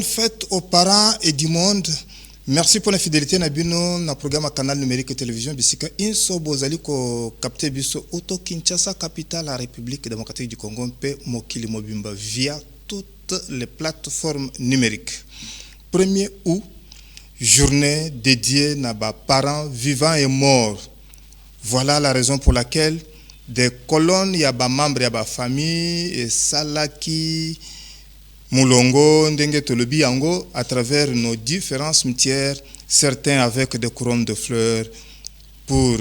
Bonne fête aux parents et du monde. Merci pour la fidélité na bino na programme canal numérique télévision bisika inso bozali ko capter biso auto Kinshasa capitale la République démocratique du Congo pe mokili mobimba via toutes les plateformes numériques. 1er août, journée dédiée na ba parents vivants et morts. Voilà la raison pour laquelle des colonnes ya ba membres ya ba famille et salaki Moulongo, Ndenge Tolobi Yango, à travers nos différents cimetières, certains avec des couronnes de fleurs, pour,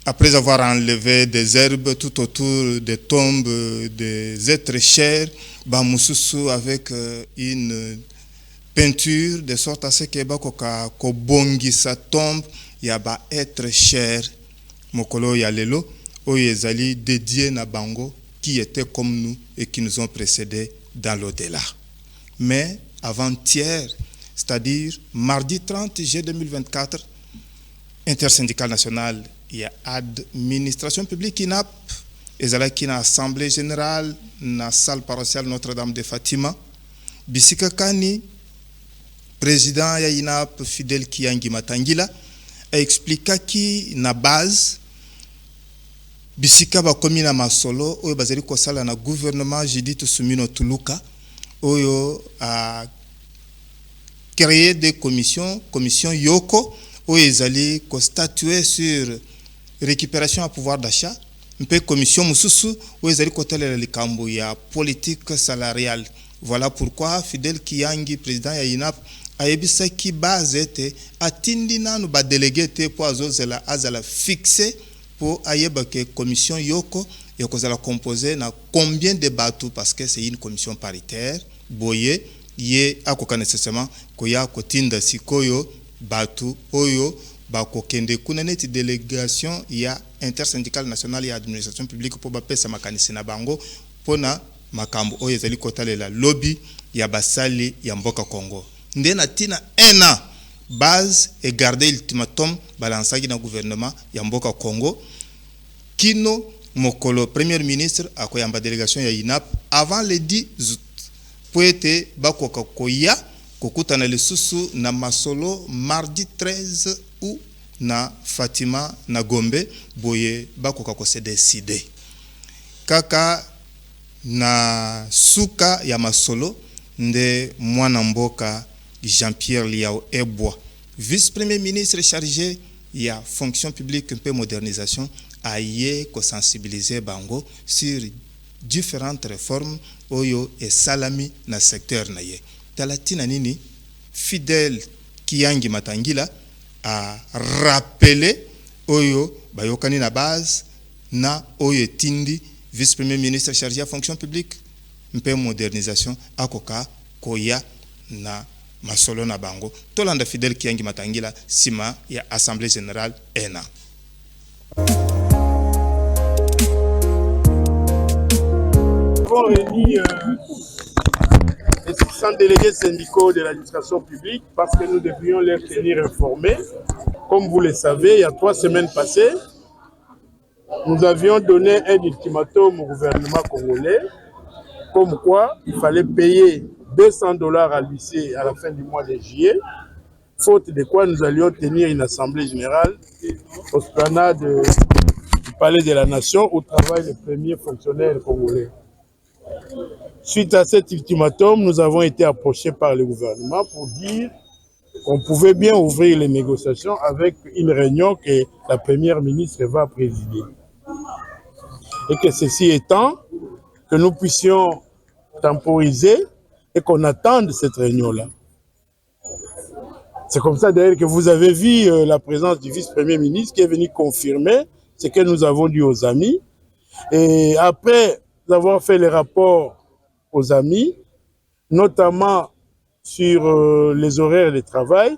après avoir enlevé des herbes tout autour des tombes des êtres chers, Bamoussou avec une peinture, de sorte à ce que Bakoka Kobongi sa tombe, Yaba être cher, Mokolo Yalelo, Oyezali dédié na Bango, qui étaient comme nous et qui nous ont précédés dans l'au-delà. Mais avant-hier, c'est-à-dire mardi 30 juillet 2024, Intersyndicale nationale et administration publique INAP, et la Assemblée générale, na salle paroissiale Notre-Dame de Fatima, Bisika Kani, président ya INAP Fidel Kiangi Matangila, a expliqué qui na base Bisika ba komina masolo oyo bazali kosala na gouvernement Judith Suminwa Tuluka oyo a créé des commission Yoko oyo ezali ko statuer sur récupération à pouvoir d'achat, mpe commission mususu oyo ezali kotalela likambo ya politique salariale. Voilà pourquoi Fidel Kiangi président ya INAP ayebisa ki base ete atindi nanu ba délégué te po azozela azala fixé pour ayeba que commission Yoko la composée na combien de bateaux parce que c'est une commission paritaire boye ye akoka nécessairement koya kotinda sikoyo bateau oyo bakokende kuna neti délégation ya intersyndicale nationale ya administration publique pour bapesa makanisi na bango pona makambo oyo ezali kotalela lobby ya basali ya mboka Congo ndena tina 1 an base et garder l'ultimatum balansaki na gouvernement ya mboka Congo kino mokolo premier ministre akoyamba délégation ya INAP avant le 10 août pour ete bakoka koya kokutana lisusu na masolo mardi 13 août na Fatima na Gombe boye bakoka ko se décider kaka na suka ya masolo nde mwana mboka Jean-Pierre Liao Eboa, vice-premier ministre chargé de la fonction publique et modernisation, a sensibilisé Bango sur différentes réformes oyo et salami na secteur na ye. Talatina nini Fidel Kiangi Matangila a rappelé oyo bayokani na base na oyo tindi vice-premier ministre chargé de la fonction publique et modernisation akoka koya na masolo na bango tolanda Fidel Kiangi Matangila sima ya assemblée générale ENA. Nous avons réuni les 600 délégués syndicaux de l'administration publique parce que nous devions les tenir informés. Comme vous le savez, il y a 3 semaines passées, nous avions donné un ultimatum au gouvernement congolais comme quoi il fallait payer $200 à l'huissier à la fin du mois de juillet, faute de quoi nous allions tenir une assemblée générale au esplanade du Palais de la Nation où travaillent les premiers fonctionnaires congolais. Suite à cet ultimatum, nous avons été approchés par le gouvernement pour dire qu'on pouvait bien ouvrir les négociations avec une réunion que la première ministre va présider. Et que ceci étant, que nous puissions temporiser et qu'on attende cette réunion-là. C'est comme ça d'ailleurs que vous avez vu la présence du vice-premier ministre qui est venu confirmer ce que nous avons dit aux amis. Et après avoir fait les rapports aux amis, notamment sur les horaires de travail,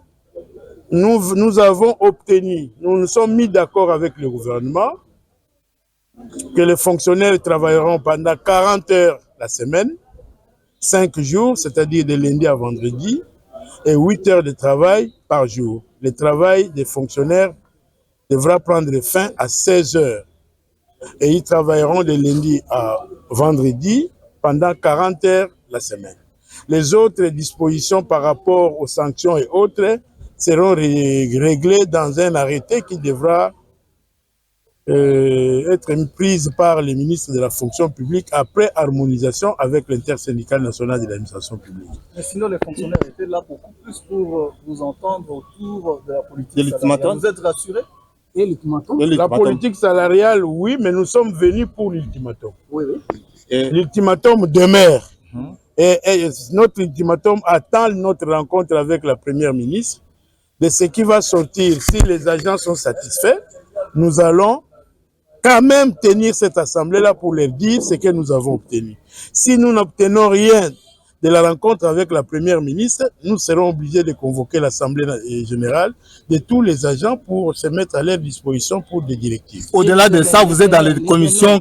nous avons obtenu, nous nous sommes mis d'accord avec le gouvernement que les fonctionnaires travailleront pendant 40 heures la semaine, 5 jours, c'est-à-dire de lundi à vendredi, et 8 heures de travail par jour. Le travail des fonctionnaires devra prendre fin à 16 heures. Et ils travailleront de lundi à vendredi pendant 40 heures la semaine. Les autres dispositions par rapport aux sanctions et autres seront réglées dans un arrêté qui devra être prise par les ministres de la fonction publique après harmonisation avec l'intersyndicale nationale de l'administration publique. Mais sinon, les fonctionnaires étaient là beaucoup plus pour vous entendre autour de la politique salariale. Vous êtes rassurés? Et l'ultimatum? La politique salariale, oui, mais nous sommes venus pour l'ultimatum. Oui, oui. L'ultimatum demeure. Et notre ultimatum attend notre rencontre avec la première ministre. De ce qui va sortir, si les agents sont satisfaits, nous allons quand même tenir cette assemblée-là pour leur dire ce que nous avons obtenu. Si nous n'obtenons rien de la rencontre avec la première ministre, nous serons obligés de convoquer l'assemblée générale de tous les agents pour se mettre à leur disposition pour des directives. Au-delà de ça, vous êtes dans les commissions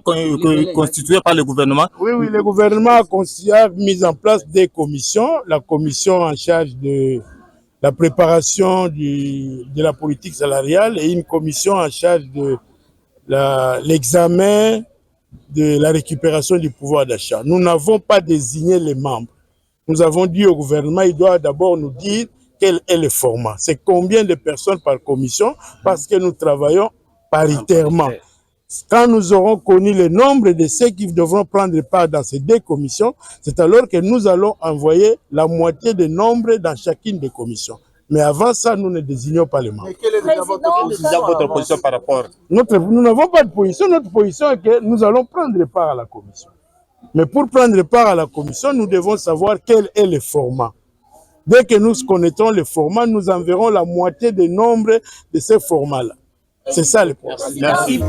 constituées par le gouvernement? Oui, oui, le gouvernement a mis en place des commissions. La commission en charge de la préparation de la politique salariale et une commission en charge de l'examen de la récupération du pouvoir d'achat. Nous n'avons pas désigné les membres. Nous avons dit au gouvernement, il doit d'abord nous dire quel est le format. C'est combien de personnes par commission, parce que nous travaillons paritairement. Quand nous aurons connu le nombre de ceux qui devront prendre part dans ces deux commissions, c'est alors que nous allons envoyer la moitié du nombre dans chacune des commissions. Mais avant ça, nous ne désignons pas les membres. Mais quelle est votre position par rapport? Nous n'avons pas de position. Notre position est que nous allons prendre part à la commission. Mais pour prendre part à la commission, nous devons savoir quel est le format. Dès que nous connaîtrons le format, nous enverrons la moitié du nombre de ces formats-là. C'est ça le point. Merci.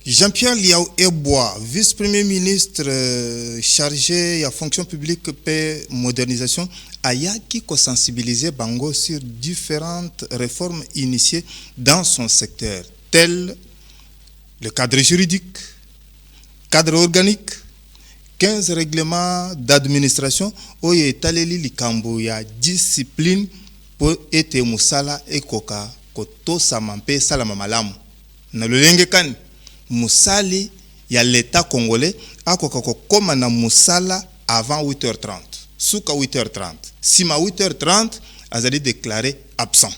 Jean-Pierre Liao Ebois, vice-premier ministre chargé de la fonction publique et modernisation, a qui sensibilisé Bango sur différentes réformes initiées dans son secteur, telles le cadre juridique, cadre organique, 15 règlements d'administration, où il est allé likambo ya discipline pour être musala et koka koto samampe salama malamu. Na lolenge kan musali ya l'état congolais akoka koma na musala avant 8h30. Souka 8h30. Sima 8h30, azali déclaré absent.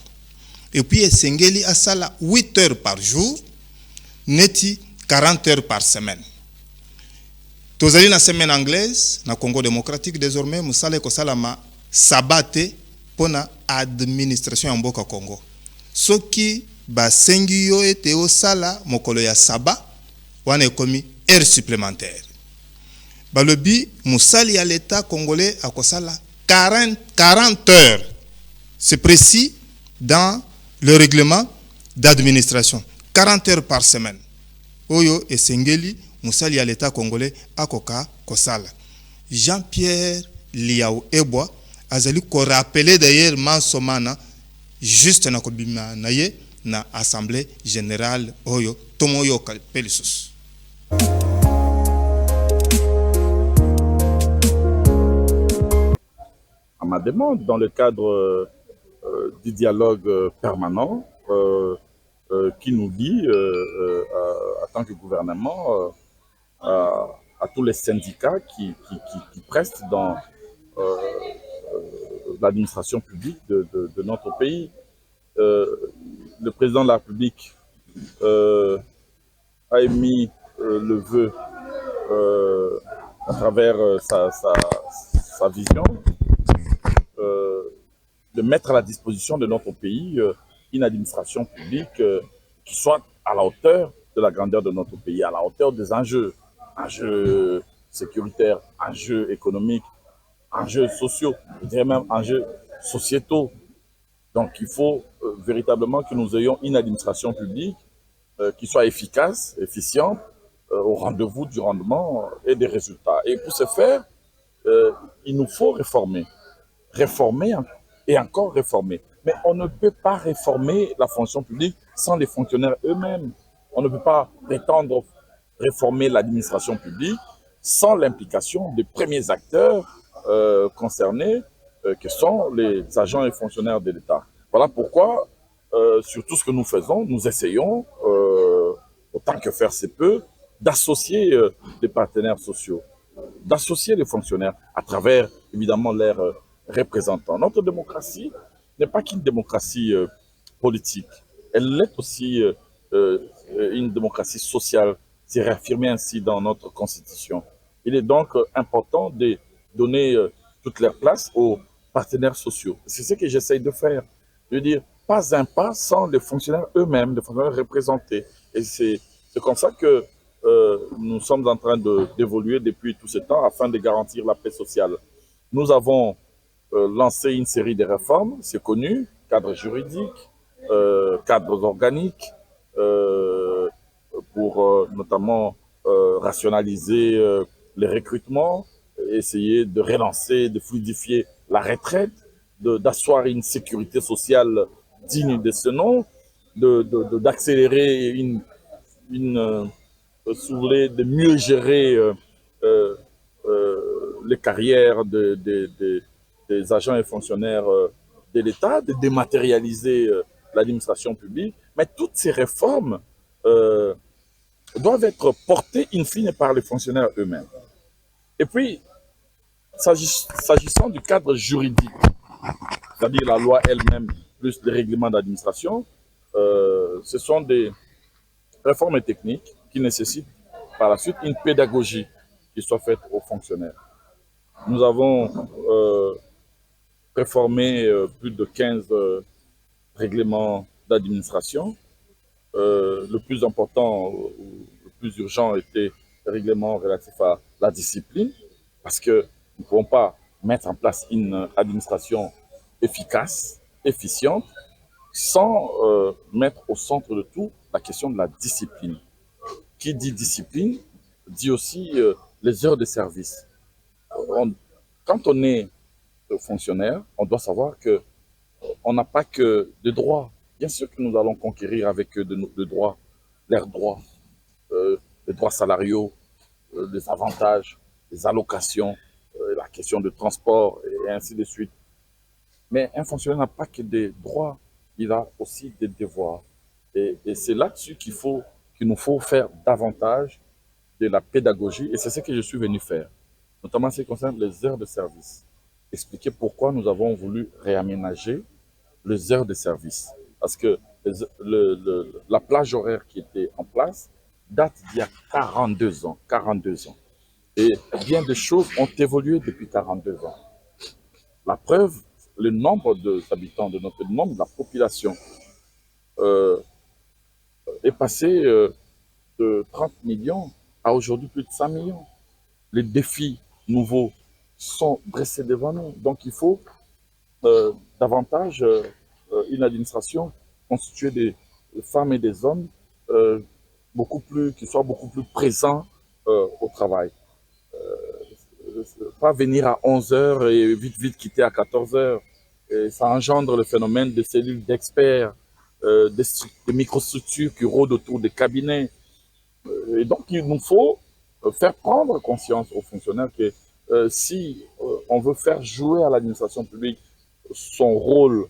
Et puis esengeli asala 8 heures par jour, neti 40 heures par semaine. Tozali na semaine anglaise, na Congo démocratique désormais, musala ko salama sabate pona administration ya mboka Congo. Soki basengi yo ete osala mokolo ya saba wana ekomi heure supplémentaire. Balobi musali ya l'état congolais akosala 40 heures. C'est précis dans le règlement d'administration. 40 heures par semaine. Oyo esengeli musali ya l'état congolais akoka kosala. Jean-Pierre Liao Ebois azali ko rappeler d'ailleurs mansomana juste na kobima na ye na assemblée générale oyo tomoyo pelisus. À ma demande, dans le cadre du dialogue permanent qui nous lie en tant que gouvernement à tous les syndicats qui prestent dans l'administration publique de notre pays. Le président de la République a émis le vœu à travers sa vision de mettre à la disposition de notre pays une administration publique qui soit à la hauteur de la grandeur de notre pays, à la hauteur des enjeux sécuritaires, enjeux économiques, enjeux sociaux, je dirais même enjeux sociétaux. Donc il faut véritablement que nous ayons une administration publique qui soit efficace, efficiente, au rendez-vous du rendement et des résultats. Et pour ce faire, il nous faut réformer et encore réformer. Mais on ne peut pas réformer la fonction publique sans les fonctionnaires eux-mêmes. On ne peut pas prétendre réformer l'administration publique sans l'implication des premiers acteurs concernés, que sont les agents et fonctionnaires de l'État. Voilà pourquoi, sur tout ce que nous faisons, nous essayons, autant que faire se peut, d'associer les partenaires sociaux, d'associer les fonctionnaires à travers, évidemment, leurs représentants. Notre démocratie n'est pas qu'une démocratie politique, elle est aussi une démocratie sociale. C'est réaffirmé ainsi dans notre Constitution. Il est donc important de donner toute leur place aux partenaires sociaux. C'est ce que j'essaye de faire. Je veux dire, pas un pas sans les fonctionnaires eux-mêmes, les fonctionnaires représentés. Et c'est comme ça que nous sommes en train d'évoluer depuis tout ce temps afin de garantir la paix sociale. Nous avons lancé une série de réformes, c'est connu, cadre juridique, cadres organiques, pour notamment rationaliser les recrutements, essayer de relancer, de fluidifier la retraite, d'asseoir une sécurité sociale digne de ce nom, d'accélérer si vous voulez, de mieux gérer les carrières des agents et fonctionnaires de l'État, de dématérialiser l'administration publique. Mais toutes ces réformes doivent être portées in fine par les fonctionnaires eux-mêmes. Et puis, s'agissant du cadre juridique, c'est-à-dire la loi elle-même, plus les règlements d'administration, ce sont des réformes techniques qui nécessitent par la suite une pédagogie qui soit faite aux fonctionnaires. Nous avons réformé plus de 15 règlements d'administration. Le plus important, le plus urgent était le règlement relatif à la discipline, parce que nous ne pouvons pas mettre en place une administration efficace, efficiente, sans mettre au centre de tout la question de la discipline. Qui dit discipline, dit aussi les heures de service. Quand on est fonctionnaire, on doit savoir qu'on n'a pas que des droits. Bien sûr que nous allons conquérir avec eux de droits, leurs droits, les droits salariaux, les avantages, les allocations, la question de transport et ainsi de suite. Mais un fonctionnaire n'a pas que des droits, il a aussi des devoirs. Et c'est là-dessus qu'il nous faut faire davantage de la pédagogie, et c'est ce que je suis venu faire, notamment en ce qui concerne les heures de service. Expliquer pourquoi nous avons voulu réaménager les heures de service. Parce que la plage horaire qui était en place date d'il y a 42 ans. 42 ans. Et bien de choses ont évolué depuis 42 ans. La preuve, le nombre d'habitants, le nombre de la population est passé de 30 millions à aujourd'hui plus de 100 millions. Les défis nouveaux sont dressés devant nous. Donc il faut davantage une administration constituée de femmes et des hommes qui soient beaucoup plus présents au travail. Pas venir à 11 heures et vite quitter à 14 heures. Et ça engendre le phénomène de cellules d'experts, de microstructures qui rôdent autour des cabinets. Et donc, il nous faut faire prendre conscience aux fonctionnaires que si on veut faire jouer à l'administration publique son rôle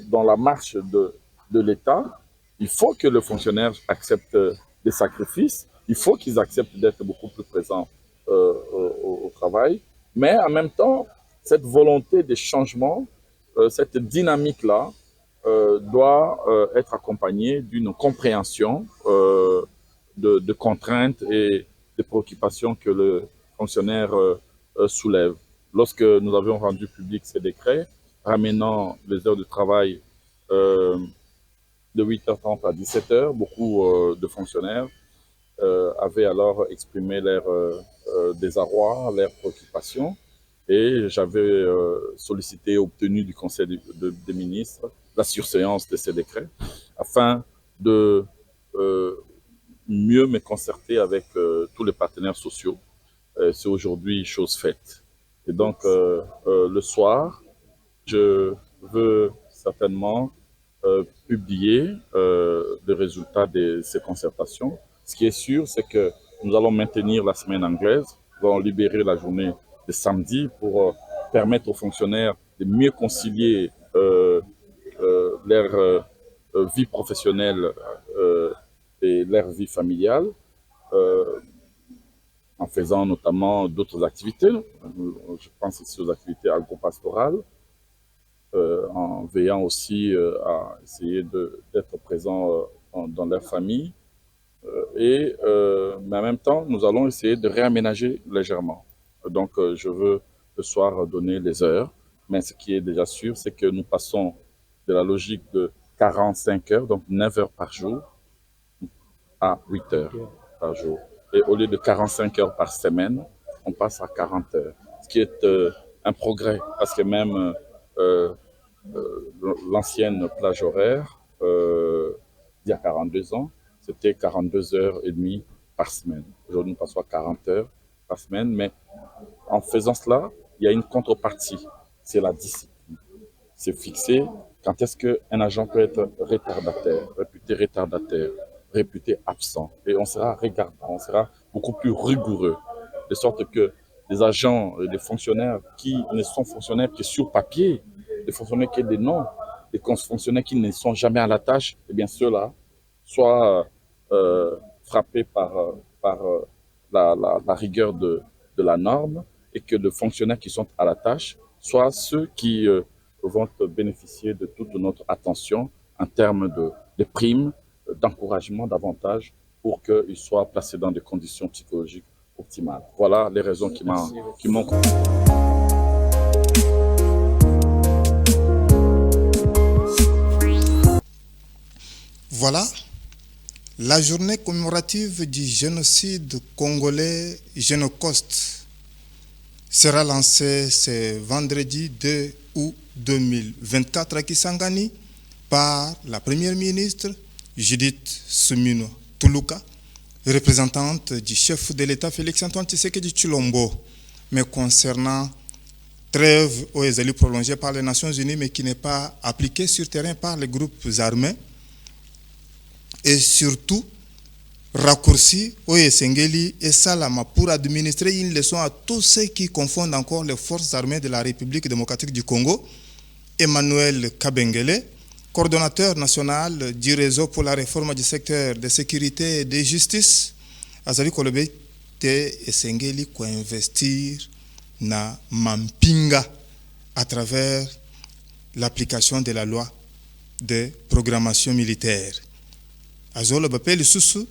dans la marche de l'État, il faut que le fonctionnaire accepte des sacrifices, il faut qu'ils acceptent d'être beaucoup plus présents au travail, mais en même temps, cette volonté de changement, cette dynamique-là, doit être accompagnée d'une compréhension de contraintes et des préoccupations que le fonctionnaire soulève. Lorsque nous avions rendu public ces décrets, ramenant les heures de travail de 8h30 à 17h, beaucoup de fonctionnaires avaient alors exprimé leur désarroi, leurs préoccupations, et j'avais sollicité et obtenu du Conseil des ministres la surséance de ces décrets afin de mieux me concerter avec tous les partenaires sociaux. C'est aujourd'hui chose faite. Et donc, le soir, je veux certainement publier les résultats de ces concertations. Ce qui est sûr, c'est que nous allons maintenir la semaine anglaise, nous allons libérer la journée de samedi pour permettre aux fonctionnaires de mieux concilier leur vie professionnelle leur vie familiale, en faisant notamment d'autres activités. Je pense ici aux activités agro-pastorales, en veillant aussi à essayer d'être présent dans leur famille. Mais en même temps, nous allons essayer de réaménager légèrement. Donc, je veux ce soir donner les heures, mais ce qui est déjà sûr, c'est que nous passons de la logique de 45 heures, donc 9 heures par jour, à 8 heures par jour. Et au lieu de 45 heures par semaine, on passe à 40 heures, ce qui est un progrès, parce que même l'ancienne plage horaire, il y a 42 ans, c'était 42 heures et demie par semaine. Aujourd'hui, nous passons à 40 heures par semaine, mais en faisant cela, il y a une contrepartie, c'est la discipline. C'est fixé quand est-ce qu'un agent peut être retardataire, réputé absent. Et on sera regardant, on sera beaucoup plus rigoureux, de sorte que les agents, les fonctionnaires qui ne sont fonctionnaires que sur papier, les fonctionnaires qui ont des noms, les fonctionnaires qui ne sont jamais à la tâche, eh bien ceux-là soient frappés par la rigueur de la norme, et que les fonctionnaires qui sont à la tâche soient ceux qui vont bénéficier de toute notre attention en termes de primes, d'encouragement davantage, pour qu'ils soient placés dans des conditions psychologiques optimales. Voilà les raisons qui m'ont... Voilà, la journée commémorative du génocide congolais Génocoste sera lancée ce vendredi 2 août 2024 à Kisangani par la première ministre Judith Suminwa Tuluka, représentante du chef de l'État Félix-Antoine Tshisekedi Tshilombo, mais concernant trêve aux élus prolongée par les Nations Unies, mais qui n'est pas appliquée sur terrain par les groupes armés, et surtout raccourci au Esengeli et Salama pour administrer une leçon à tous ceux qui confondent encore les forces armées de la République démocratique du Congo. Emmanuel Kabengele, coordonnateur national du réseau pour la réforme du secteur de sécurité et de justice, azali kolobe te Esengeli ko investir na mampinga à travers l'application de la loi de programmation militaire. Azolo bapeli susu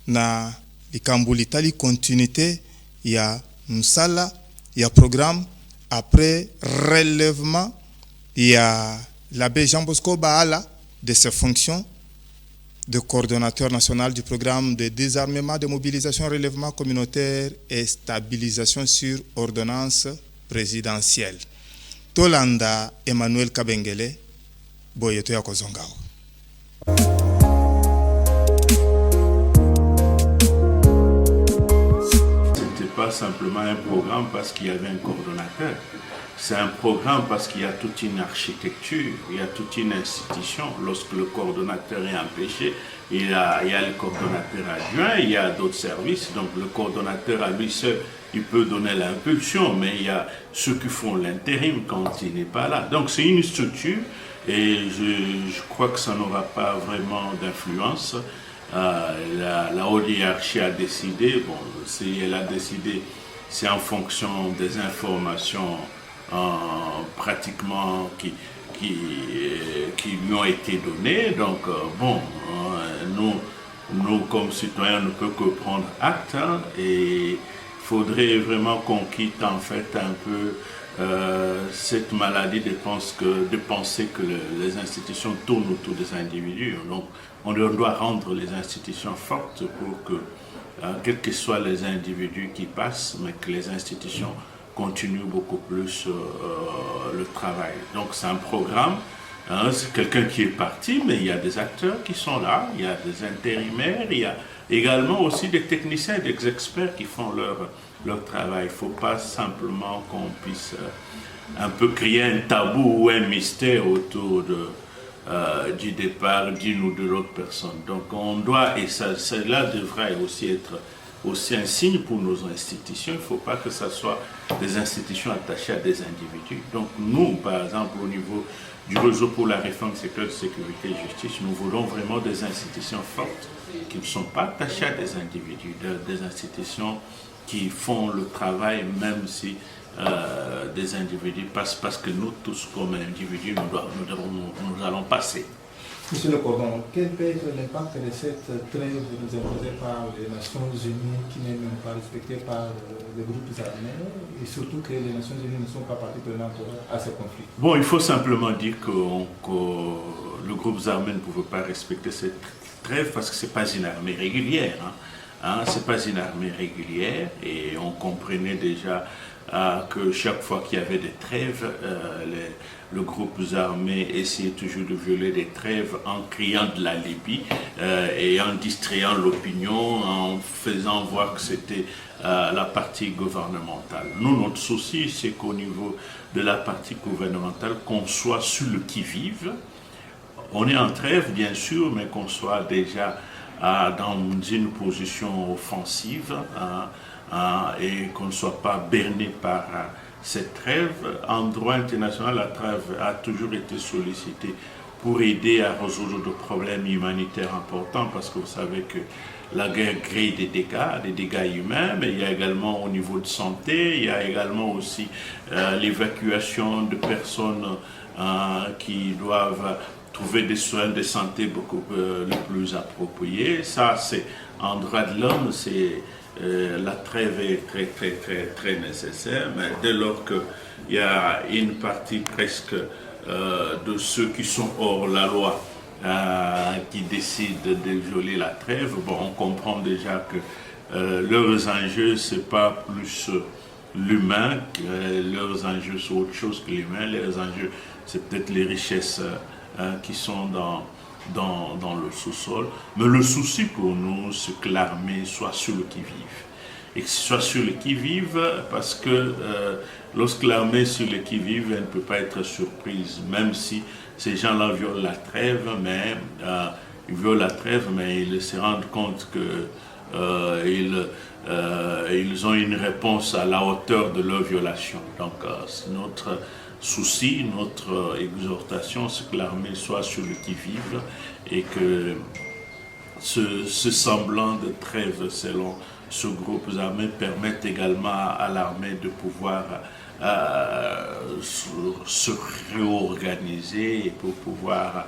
na likambo litali continuité ya msala ya programme après relèvement ya l'abbé Jean Bosco Baala de ses fonctions de coordonnateur national du programme de désarmement, de mobilisation, relèvement communautaire et stabilisation sur ordonnance présidentielle. Tolanda Emmanuel Kabengele, Boyeto ya Kozongao. Pas simplement un programme parce qu'il y avait un coordonnateur. C'est un programme parce qu'il y a toute une architecture, il y a toute une institution. Lorsque le coordonnateur est empêché, il y a le coordonnateur adjoint, il y a d'autres services. Donc le coordonnateur à lui seul, il peut donner l'impulsion, mais il y a ceux qui font l'intérim quand il n'est pas là. Donc c'est une structure et je crois que ça n'aura pas vraiment d'influence. La haute hiérarchie a décidé, bon, si elle a décidé, c'est en fonction des informations pratiquement qui lui ont été données. Donc, bon, nous, comme citoyens, ne pouvons que prendre acte, hein, et il faudrait vraiment qu'on quitte en fait un peu cette maladie de penser que les institutions tournent autour des individus. Donc, on doit rendre les institutions fortes pour que, quels que soient les individus qui passent, mais que les institutions continuent beaucoup plus le travail. Donc c'est un programme, hein, c'est quelqu'un qui est parti, mais il y a des acteurs qui sont là, il y a des intérimaires, il y a également aussi des techniciens et des experts qui font leur travail. Il ne faut pas simplement qu'on puisse un peu créer un tabou ou un mystère autour du départ d'une ou de l'autre personne. Donc on doit, et cela devrait aussi être aussi un signe pour nos institutions. Il ne faut pas que ce soit des institutions attachées à des individus. Donc nous, par exemple, au niveau du réseau pour la réforme du secteur de sécurité et justice, nous voulons vraiment des institutions fortes qui ne sont pas attachées à des individus, des institutions qui font le travail même si des individus passent, parce que nous tous comme individus, nous allons passer. Monsieur Le Cordon, quel peut être l'impact de cette trêve imposée par les Nations Unies qui n'est même pas respectée par les groupes armés et surtout que les Nations Unies ne sont pas parties prenantes à ce conflit? Bon, il faut simplement dire que le groupe armé ne pouvait pas respecter cette trêve parce que ce n'est pas une armée régulière. C'est pas une armée régulière et on comprenait déjà que chaque fois qu'il y avait des trêves, le groupe armé essayait toujours de violer des trêves en criant de la Libye et en distrayant l'opinion, en faisant voir que c'était la partie gouvernementale. Nous, notre souci, c'est qu'au niveau de la partie gouvernementale, qu'on soit sur le qui-vive. On est en trêve, bien sûr, mais qu'on soit déjà dans une position offensive et qu'on ne soit pas berné par cette trêve. En droit international, la trêve a toujours été sollicitée pour aider à résoudre des problèmes humanitaires importants, parce que vous savez que la guerre crée des dégâts humains, mais il y a également au niveau de santé, il y a également aussi l'évacuation de personnes qui doivent trouver des soins de santé beaucoup plus appropriés. Ça, c'est en droit de l'homme, c'est la trêve est très nécessaire, mais dès lors qu'il y a une partie presque de ceux qui sont hors la loi qui décident de violer la trêve, bon, on comprend déjà que leurs enjeux, c'est pas plus l'humain, leurs enjeux sont autre chose que l'humain, leurs enjeux, c'est peut-être les richesses qui sont dans le sous-sol. Mais le souci pour nous, c'est que l'armée soit sur le qui-vive. Et que ce soit sur le qui-vive, parce que lorsque l'armée est sur le qui-vive, elle ne peut pas être surprise, même si ces gens-là violent la trêve, mais ils violent la trêve, mais ils se rendent compte que ils ont une réponse à la hauteur de leur violation. Donc notre souci, notre exhortation, c'est que l'armée soit sur le qui-vive et que ce semblant de trêve selon ce groupe armé permette également à l'armée de pouvoir se réorganiser et pour pouvoir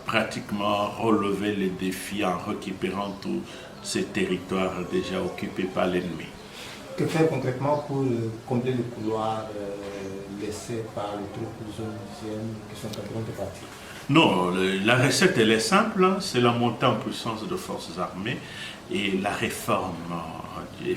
pratiquement relever les défis en récupérant tous ces territoires déjà occupés par l'ennemi. Que faire concrètement pour combler le couloir laissé par les troupes onusiennes qui sont en train de partir? Non, la recette elle est simple, c'est la montée en puissance de forces armées et la réforme du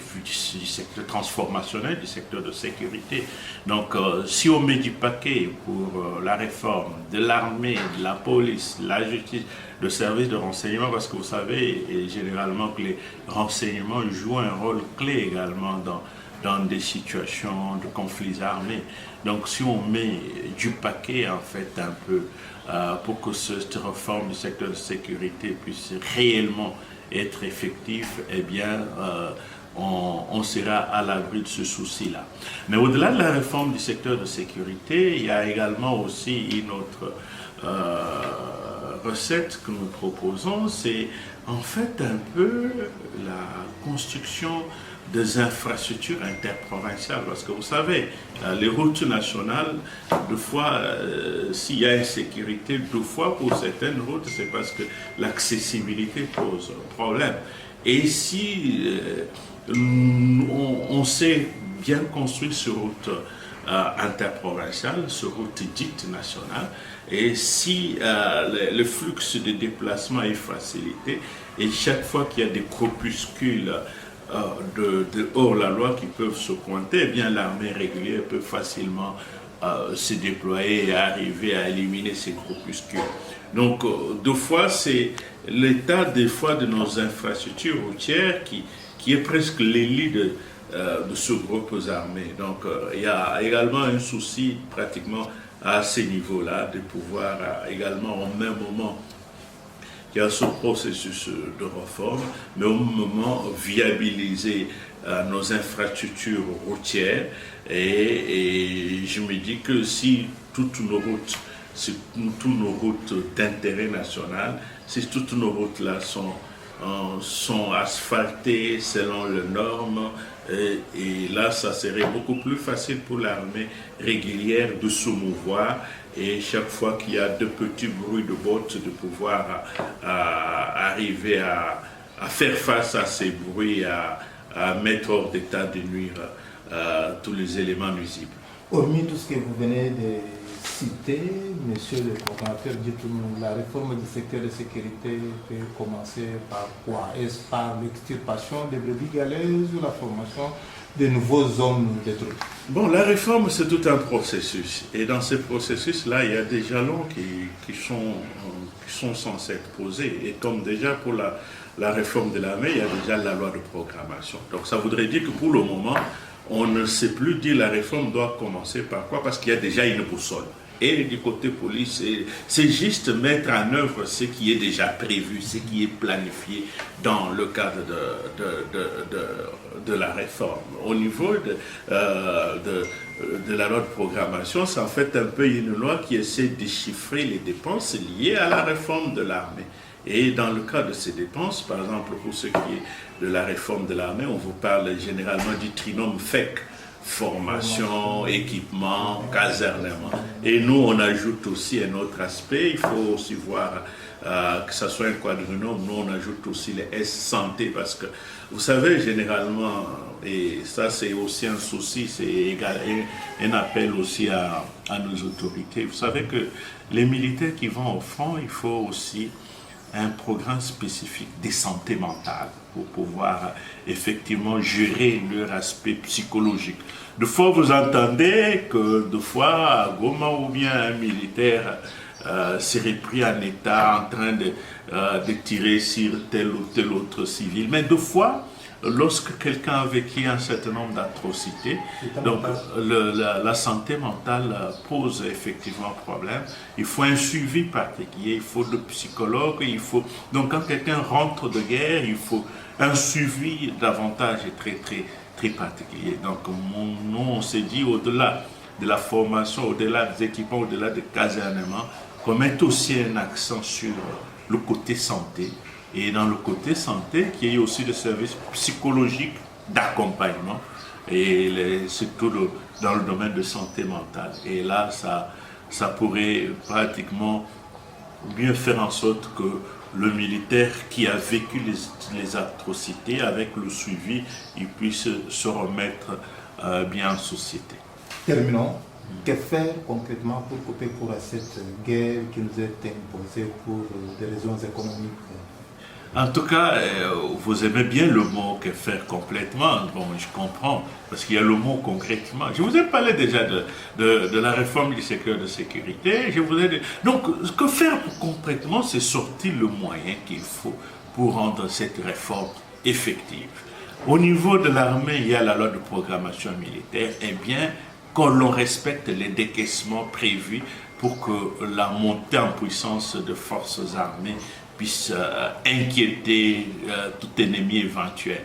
secteur transformationnel, du secteur de sécurité. Donc si on met du paquet pour la réforme de l'armée, de la police, de la justice, le service de renseignement, parce que vous savez généralement que les renseignements jouent un rôle clé également dans des situations de conflits armés. Donc si on met du paquet en fait un peu pour que cette réforme du secteur de sécurité puisse réellement être effective, eh bien on sera à l'abri de ce souci-là. Mais au-delà de la réforme du secteur de sécurité, il y a également aussi une autre recette que nous proposons, c'est en fait un peu la construction des infrastructures interprovinciales, parce que vous savez, les routes nationales, deux fois, s'il y a insécurité, deux fois pour certaines routes, c'est parce que l'accessibilité pose problème. Et si on sait bien construire ces routes interprovinciales, ces routes dites nationales, et si le flux de déplacement est facilité, et chaque fois qu'il y a des groupuscules de hors-la-loi qui peuvent se pointer, eh bien l'armée régulière peut facilement se déployer et arriver à éliminer ces groupuscules. Donc, deux fois, c'est l'état des fois de nos infrastructures routières qui est presque l'élite de ce groupe armé. Donc, il y a également un souci pratiquement à ces niveaux-là de pouvoir également au même moment qu'il y a ce processus de réforme, mais au moment viabiliser nos infrastructures routières et je me dis que si toutes nos routes d'intérêt national, si toutes nos routes là sont asphaltées selon les normes, et là ça serait beaucoup plus facile pour l'armée régulière de se mouvoir, et chaque fois qu'il y a de petits bruits de bottes de pouvoir arriver à faire face à ces bruits, à mettre hors d'état de nuire tous les éléments nuisibles. Hormis tout ce que vous venez de citer, monsieur le coordonnateur, dites-nous, la réforme du secteur de sécurité peut commencer par quoi? Est-ce par l'extirpation des brebis galeuses ou la formation de nouveaux hommes de troupes? Bon, la réforme, c'est tout un processus. Et dans ce processus-là, il y a des jalons qui sont censés être posés. Et comme déjà pour la réforme de l'armée, il y a déjà la loi de programmation. Donc ça voudrait dire que pour le moment, on ne sait plus dire la réforme doit commencer par quoi, parce qu'il y a déjà une boussole. Et du côté police, c'est juste mettre en œuvre ce qui est déjà prévu, ce qui est planifié dans le cadre de la réforme. Au niveau de la loi de programmation, c'est en fait un peu une loi qui essaie de chiffrer les dépenses liées à la réforme de l'armée. Et dans le cas de ces dépenses, par exemple pour ce qui est de la réforme de l'armée, on vous parle généralement du trinôme FEC, formation, équipement, casernement. Et nous, on ajoute aussi un autre aspect, il faut aussi voir que ce soit un quadrinôme, nous on ajoute aussi les S santé, parce que vous savez, généralement, et ça c'est aussi un souci, c'est un appel aussi à nos autorités. Vous savez que les militaires qui vont au front, il faut aussi un programme spécifique de santé mentale pour pouvoir effectivement gérer leur aspect psychologique. De fois, vous entendez que de fois, à Goma ou bien un militaire serait pris en état en train de tirer sur tel ou tel autre civil. Mais de fois, lorsque quelqu'un a vécu un certain nombre d'atrocités, donc la santé mentale pose effectivement problème. Il faut un suivi particulier, il faut de psychologues, donc quand quelqu'un rentre de guerre, il faut un suivi davantage très particulier. Donc nous on s'est dit, au-delà de la formation, au-delà des équipements, au-delà des casernements, qu'on mette aussi un accent sur le côté santé. Et dans le côté santé, qu'il y ait aussi des services psychologiques d'accompagnement, et surtout dans le domaine de santé mentale. Et là, ça pourrait pratiquement mieux faire en sorte que le militaire qui a vécu les atrocités, avec le suivi, il puisse se remettre bien en société. Terminons. Que faire concrètement pour couper court à cette guerre qui nous est imposée pour des raisons économiques? En tout cas, vous aimez bien le mot « que faire complètement ». Bon, je comprends, parce qu'il y a le mot « concrètement ». Je vous ai parlé déjà de la réforme du secteur de sécurité. Donc, que faire concrètement, c'est sortir le moyen qu'il faut pour rendre cette réforme effective. Au niveau de l'armée, il y a la loi de programmation militaire. Eh bien, qu'on l'on respecte les décaissements prévus pour que la montée en puissance de forces armées puisse inquiéter tout ennemi éventuel.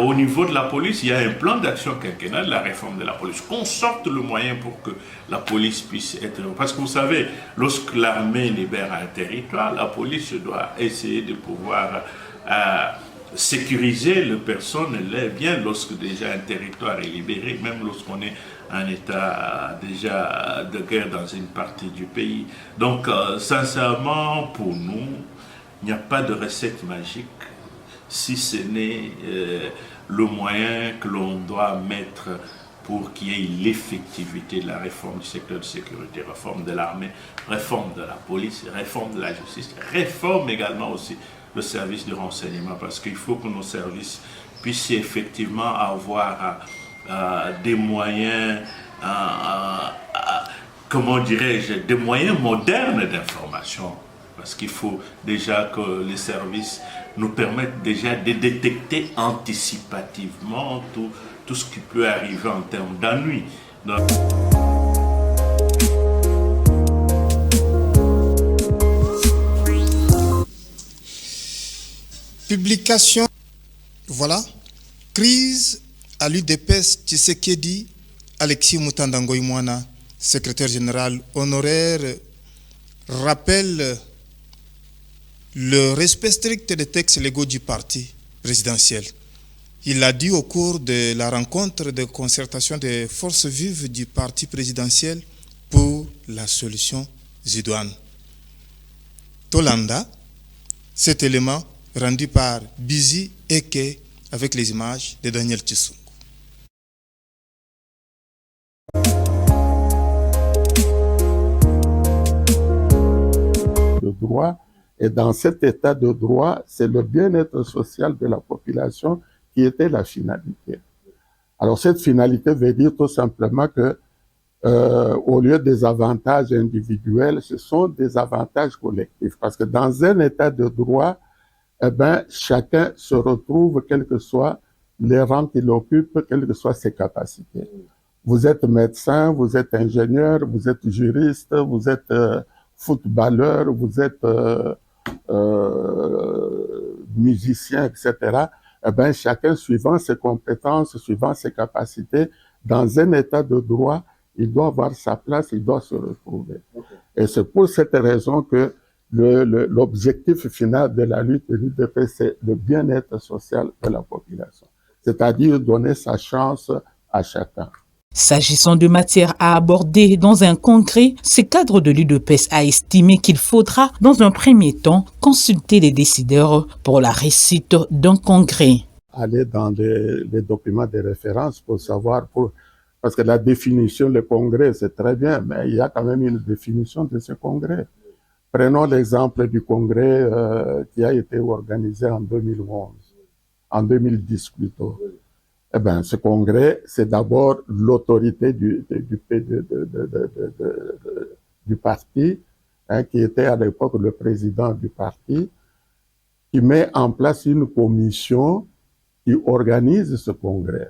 Au niveau de la police, il y a un plan d'action quinquennal, la réforme de la police, qu'on sorte le moyen pour que la police puisse être... Parce que vous savez, lorsque l'armée libère un territoire, la police doit essayer de pouvoir sécuriser les personnes et les biens lorsque déjà un territoire est libéré, même lorsqu'on est en état déjà de guerre dans une partie du pays. Donc, sincèrement, pour nous, il n'y a pas de recette magique, si ce n'est le moyen que l'on doit mettre pour qu'il y ait l'effectivité de la réforme du secteur de sécurité, réforme de l'armée, réforme de la police, réforme de la justice, réforme également aussi le service de renseignement, parce qu'il faut que nos services puissent effectivement avoir des moyens, comment dirais-je, des moyens modernes d'information. Parce qu'il faut déjà que les services nous permettent déjà de détecter anticipativement tout ce qui peut arriver en termes d'ennui. Publication, voilà, crise à l'UDPS Tshisekedi, Alexis Mutandangoïmouana, secrétaire général honoraire, rappelle le respect strict des textes légaux du parti présidentiel. Il l'a dit au cours de la rencontre de concertation des forces vives du parti présidentiel pour la solution Zidouane. Tolanda, cet élément rendu par Bizi Eke avec les images de Daniel Tissou. De droit, et dans cet état de droit, c'est le bien-être social de la population qui était la finalité. Alors cette finalité veut dire tout simplement que au lieu des avantages individuels, ce sont des avantages collectifs. Parce que dans un état de droit, eh ben, chacun se retrouve, quels que soient les rangs qu'il occupe, quelles que soient ses capacités. Vous êtes médecin, vous êtes ingénieur, vous êtes juriste, vous êtes footballeur, vous êtes musicien, etc. Eh ben, chacun suivant ses compétences, suivant ses capacités, dans un état de droit, il doit avoir sa place, il doit se retrouver. Et c'est pour cette raison que l'objectif final de la lutte de l'UDPS, c'est le bien-être social de la population. C'est-à-dire donner sa chance à chacun. S'agissant de matières à aborder dans un congrès, ce cadre de l'UDPS a estimé qu'il faudra, dans un premier temps, consulter les décideurs pour la réussite d'un congrès. Aller dans les documents de référence pour savoir, parce que la définition, le congrès, c'est très bien, mais il y a quand même une définition de ce congrès. Prenons l'exemple du congrès qui a été organisé en 2011, en 2010 plutôt. Eh ben, ce congrès, c'est d'abord l'autorité du parti, hein, qui était à l'époque le président du parti, qui met en place une commission qui organise ce congrès.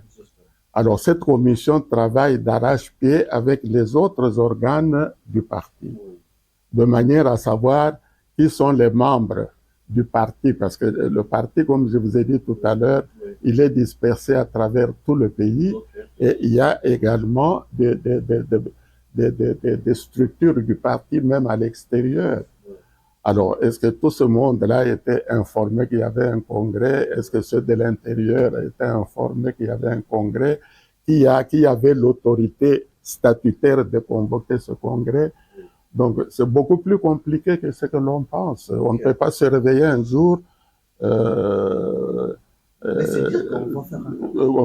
Alors, cette commission travaille d'arrache-pied avec les autres organes du parti, de manière à savoir qui sont les membres du parti, parce que le parti, comme je vous ai dit tout à l'heure, il est dispersé à travers tout le pays, et il y a également des structures du parti, même à l'extérieur. Alors, est-ce que tout ce monde-là était informé qu'il y avait un congrès? Est-ce que ceux de l'intérieur étaient informés qu'il y avait un congrès? Qui avait l'autorité statutaire de convoquer ce congrès? Donc, c'est beaucoup plus compliqué que ce que l'on pense. On ne peut pas se réveiller un jour, on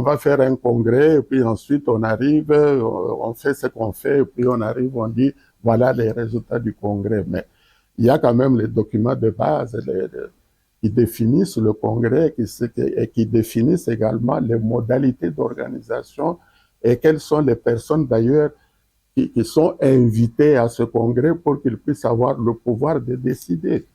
va faire un congrès, et puis ensuite on arrive, on fait ce qu'on fait, et puis on arrive, on dit, voilà les résultats du congrès. Mais il y a quand même les documents de base qui définissent le congrès et qui définissent également les modalités d'organisation et quelles sont les personnes d'ailleurs qui sont invitées à ce congrès pour qu'ils puissent avoir le pouvoir de décider.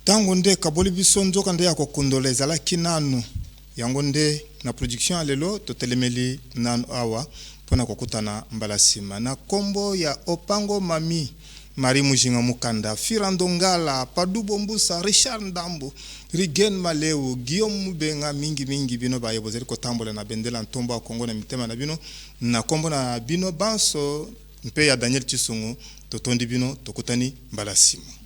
Tango nde kaboli biso nzoka nde ya kokundola ezalaki nanu yango nde na production ya lelo totelemeli nanu awa mpona kokutana mbala nsima na kombo ya Opango Mami, Marie Mujinga Mukanda, Firando Ngala, Padu Bombusa, Richard Ndambo, Rigen Maleu, Guillaume Mubenga, mingi bino baye bozeli kotambola na bendela ntomba Kongo na mitema na bino na kombo na bino banso mpe ya Daniel Chisungu totondi bino tokutani mbala nsima.